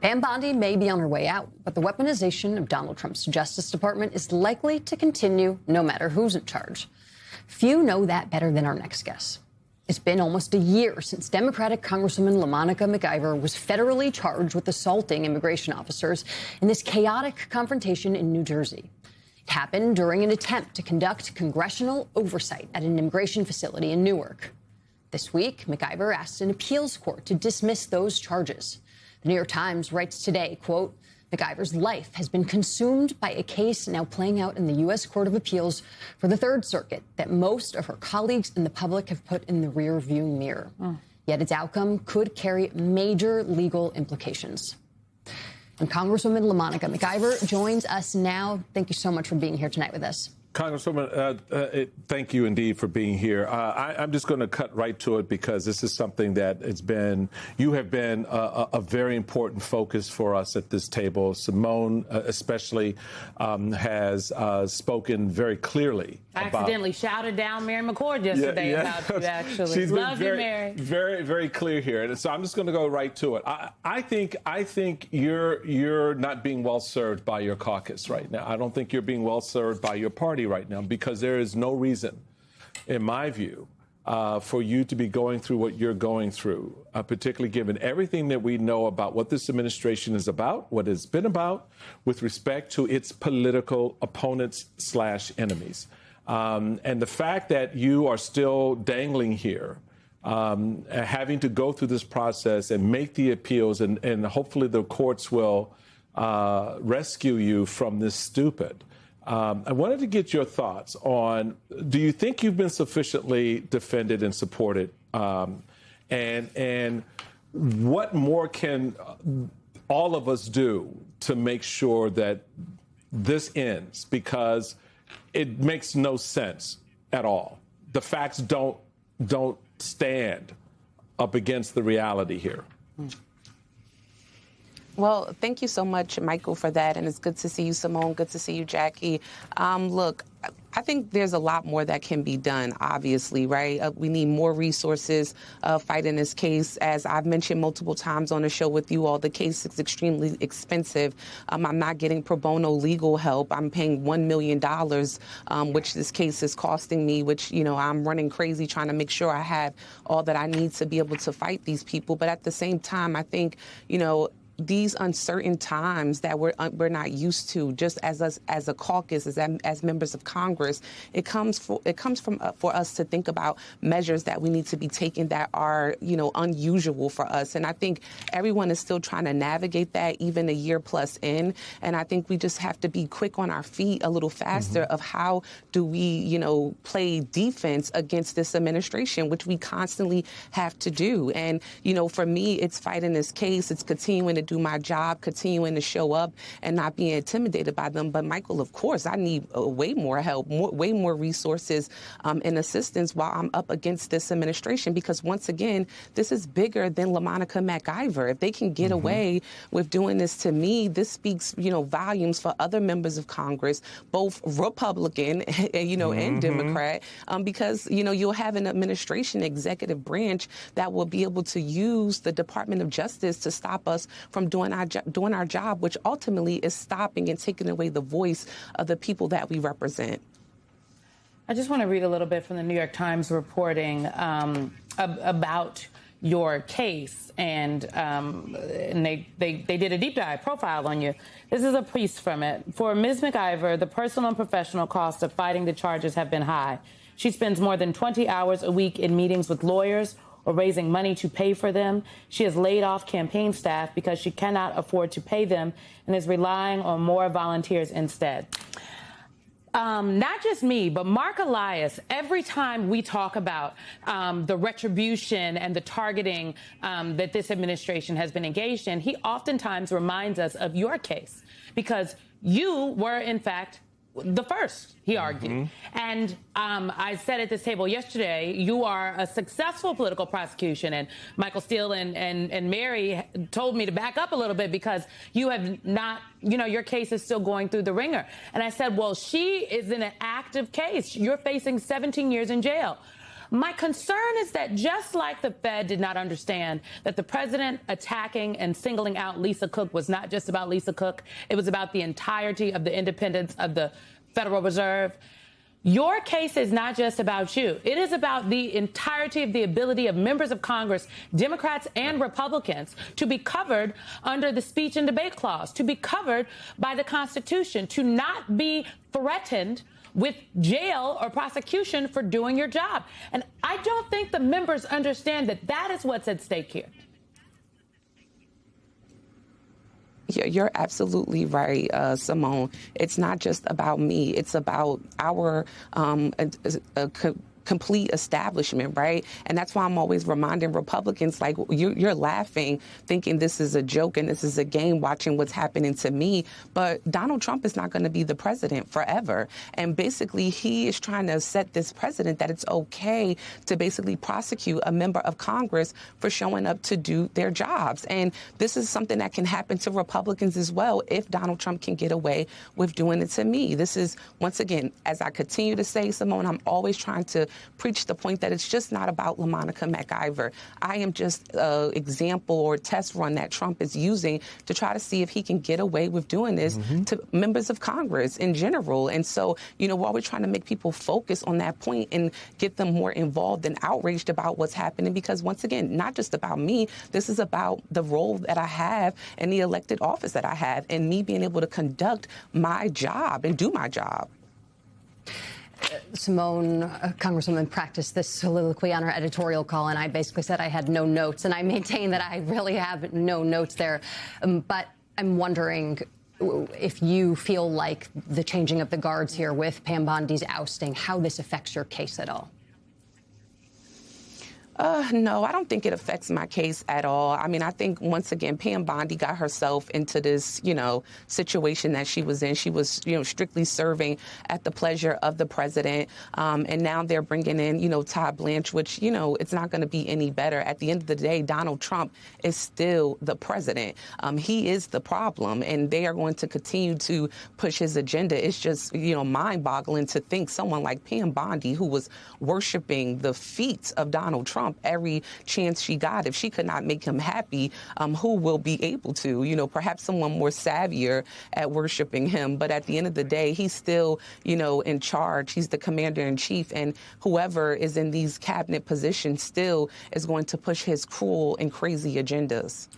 Pam Bondi may be on her way out, but the weaponization of Donald Trump's Justice Department is likely to continue no matter who's in charge. Few know that better than our next guest. It's been almost a year since Democratic Congresswoman LaMonica McIver was federally charged with assaulting immigration officers in this chaotic confrontation in New Jersey. It happened during an attempt to conduct congressional oversight at an immigration facility in Newark. This week, McIver asked an appeals court to dismiss those charges. The New York Times writes today, quote, McIver's life has been consumed by a case now playing out in the U.S. Court of Appeals for the Third Circuit that most of her colleagues and the public have put in the rearview mirror. Yet its outcome could carry major legal implications. And Congresswoman LaMonica McIver joins us now. Thank you so much for being here tonight with us. Congresswoman, thank you indeed for being here. I'm just going to cut right to it because this is something that you have been a very important focus for us at this table. Simone especially has spoken very clearly. I accidentally shouted down Mary McCord yesterday about you, actually. She's Love been you, Mary. Very, very clear here. And so I'm just going to go right to it. I think you're not being well served by your caucus right now. I don't think you're being well served by your party right now, because there is no reason, in my view, for you to be going through what you're going through, particularly given everything that we know about what this administration is about, what it's been about with respect to its political opponents / enemies. And the fact that you are still dangling here, having to go through this process and make the appeals, and hopefully the courts will rescue you from this stupid. I wanted to get your thoughts on, do you think you've been sufficiently defended and supported? And what more can all of us do to make sure that this ends? Because it makes no sense at all. The facts don't stand up against the reality here. Well, thank you so much, Michael, for that. And it's good to see you, Simone. Good to see you, Jackie. Look, I think there's a lot more that can be done, obviously, right? We need more resources fighting this case. As I've mentioned multiple times on the show with you all, the case is extremely expensive. I'm not getting pro bono legal help. I'm paying $1 million, which this case is costing me, which, I'm running crazy trying to make sure I have all that I need to be able to fight these people. But at the same time, I think, these uncertain times that we're not used to, just as us as a caucus, as members of Congress, it comes for us to think about measures that we need to be taking that are unusual for us. And I think everyone is still trying to navigate that, even a year plus in. And I think we just have to be quick on our feet a little faster of how do we play defense against this administration, which we constantly have to do. And for me, it's fighting this case. It's continuing to do my job, continuing to show up and not being intimidated by them. But Michael, of course, I need way more help, way more resources and assistance while I'm up against this administration, because once again, this is bigger than LaMonica McIver. If they can get away with doing this to me, this speaks, volumes for other members of Congress, both Republican, and Democrat, because, you'll have an administration, executive branch that will be able to use the Department of Justice to stop us from doing our job, which ultimately is stopping and taking away the voice of the people that we represent. I just want to read a little bit from the New York Times reporting about your case, and they did a deep dive profile on you. This is a piece from it. For Ms. McIver, the personal and professional costs of fighting the charges have been high. She spends more than 20 hours a week in meetings with lawyers or raising money to pay for them. She has laid off campaign staff because she cannot afford to pay them and is relying on more volunteers instead. Not just me, but Mark Elias, every time we talk about the retribution and the targeting that this administration has been engaged in, he oftentimes reminds us of your case, because you were, in fact, the first, he argued. And I said at this table yesterday, you are a successful political prosecution. And Michael Steele and Mary told me to back up a little bit because you have not, your case is still going through the ringer. And I said, well, she is in an active case. You're facing 17 years in jail. My concern is that just like the Fed did not understand that the president attacking and singling out Lisa Cook was not just about Lisa Cook, it was about the entirety of the independence of the Federal Reserve. Your case is not just about you. It is about the entirety of the ability of members of Congress, Democrats and Republicans, to be covered under the speech and debate clause, to be covered by the Constitution, to not be threatened with jail or prosecution for doing your job. And I don't think the members understand that that is what's at stake here. Yeah, you're absolutely right, Simone. It's not just about me. It's about our complete establishment, right? And that's why I'm always reminding Republicans, like, you're laughing, thinking this is a joke and this is a game, watching what's happening to me. But Donald Trump is not going to be the president forever. And basically, he is trying to set this precedent that it's okay to basically prosecute a member of Congress for showing up to do their jobs. And this is something that can happen to Republicans as well if Donald Trump can get away with doing it to me. This is, once again, as I continue to say, Simone, I'm always trying to preach the point that it's just not about LaMonica MacIver. I am just an example or test run that Trump is using to try to see if he can get away with doing this to members of Congress in general. And so, you know, while we're trying to make people focus on that point and get them more involved and outraged about what's happening, because once again, not just about me, this is about the role that I have and the elected office that I have and me being able to conduct my job and do my job. Simone, Congresswoman, practiced this soliloquy on our editorial call, and I basically said I had no notes, and I maintain that I really have no notes there. But I'm wondering if you feel like the changing of the guards here with Pam Bondi's ousting, how this affects your case at all. No, I don't think it affects my case at all. I mean, I think, once again, Pam Bondi got herself into this, you know, situation that she was in. She was, you know, strictly serving at the pleasure of the president. And now they're bringing in, you know, Todd Blanche, which, you know, it's not going to be any better. At the end of the day, Donald Trump is still the president. He is the problem, and they are going to continue to push his agenda. It's just, you know, mind-boggling to think someone like Pam Bondi, who was worshiping the feet of Donald Trump every chance she got, if she could not make him happy, who will be able to? You know, perhaps someone more savvier at worshiping him. But at the end of the day, he's still, you know, in charge. He's the commander in chief. And whoever is in these cabinet positions still is going to push his cruel and crazy agendas.